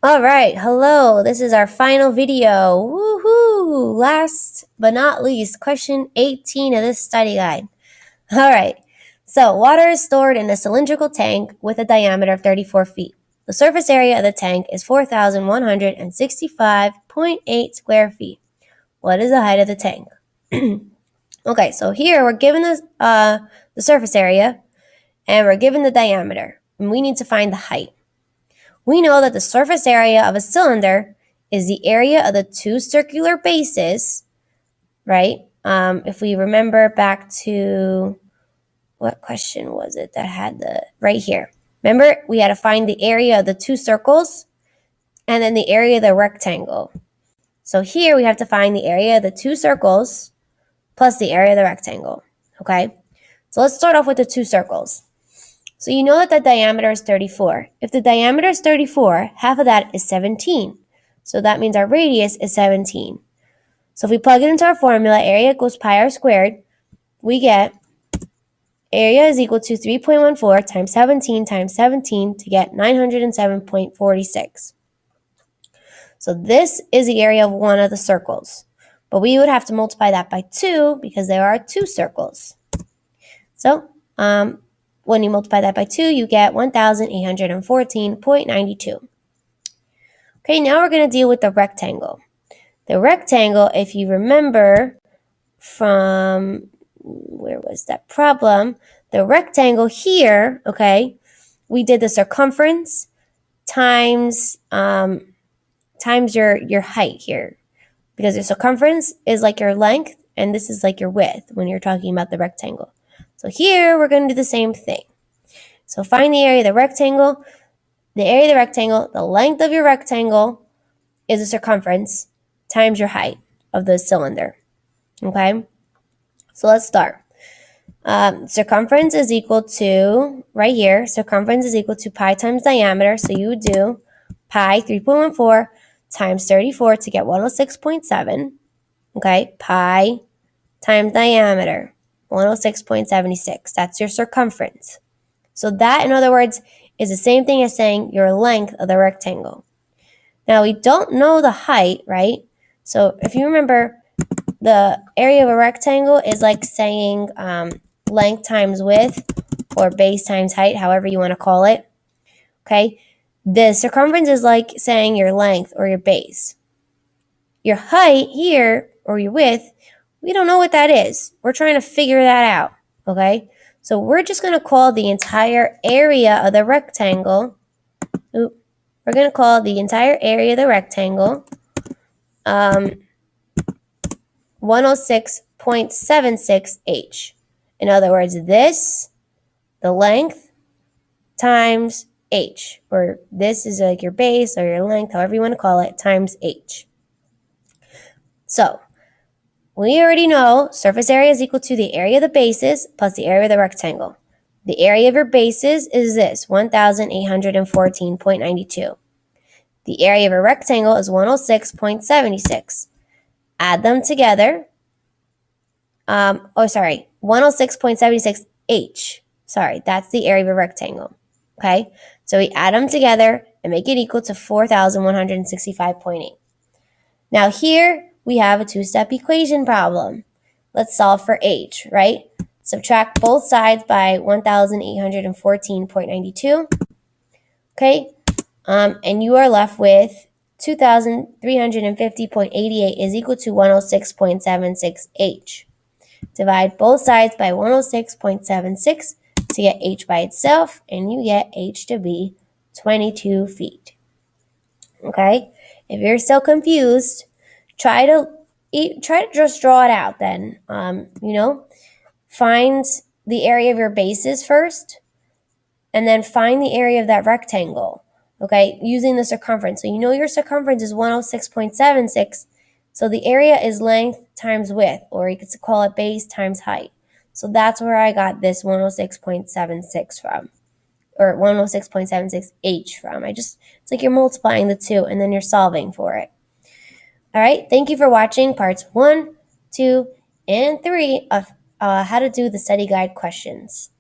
All right, hello. This is our final video. Woohoo! Last but not least, question 18 of this study guide. All right. So, water is stored in a cylindrical tank with a diameter of 34 feet. The surface area of the tank is 4,165.8 square feet. What is the height of the tank? Okay, so here we're given the surface area and we're given the diameter, and we need to find the height. We know that the surface area of a cylinder is the area of the two circular bases, right? If we remember back to, what question was it that had right here? Remember, we had to find the area of the two circles and then the area of the rectangle. So here we have to find the area of the two circles plus the area of the rectangle, okay? So let's start off with the two circles. So you know that the diameter is 34. If the diameter is 34, half of that is 17. So that means our radius is 17. So if we plug it into our formula, area equals pi r squared, we get area is equal to 3.14 times 17 to get 907.46. So this is the area of one of the circles. But we would have to multiply that by 2 because there are two circles. So, when you multiply that by 2, you get 1,814.92. Okay, now we're going to deal with the rectangle. The rectangle, if you remember from, where was that problem? The rectangle here, okay, we did the circumference times your height here. Because the circumference is like your length, and this is like your width when you're talking about the rectangle. So here, we're going to do the same thing. So find the area of the rectangle. The area of the rectangle, the length of your rectangle is the circumference times your height of the cylinder. Okay? So let's start. Circumference is equal to, right here, circumference is equal to pi times diameter. So you would do pi 3.14 times 34 to get 106.7. Okay? Pi times diameter, 106.76. That's your circumference. So that, in other words, is the same thing as saying your length of the rectangle. Now, we don't know the height, right? So if you remember, the area of a rectangle is like saying length times width or base times height, however you want to call it. Okay? The circumference is like saying your length or your base. Your height here, or your width, we don't know what that is. We're trying to figure that out, okay? So we're just going to call the entire area of the rectangle, we're going to call the entire area of the rectangle 106.76 h. In other words, this, the length, times h, or this is like your base or your length, however you want to call it, times h. So, we already know surface area is equal to the area of the bases plus the area of the rectangle. The area of your bases is this, 1,814.92. The area of a rectangle is 106.76. Add them together. 106.76 h. Sorry, that's the area of a rectangle. Okay, so we add them together and make it equal to 4,165.8. Now here, we have a two-step equation problem. Let's solve for h, right? Subtract both sides by 1,814.92. Okay, and you are left with 2,350.88 is equal to 106.76 h. Divide both sides by 106.76 to get h by itself, and you get h to be 22 feet. Okay, if you're still confused, try to just draw it out then. Find the area of your bases first, and then find the area of that rectangle, okay, using the circumference. So you know your circumference is 106.76, so the area is length times width, or you could call it base times height. So that's where I got this 106.76 from, or 106.76 h from. It's like you're multiplying the two and then you're solving for it. All right, thank you for watching parts 1, 2, and 3 of how to do the study guide questions.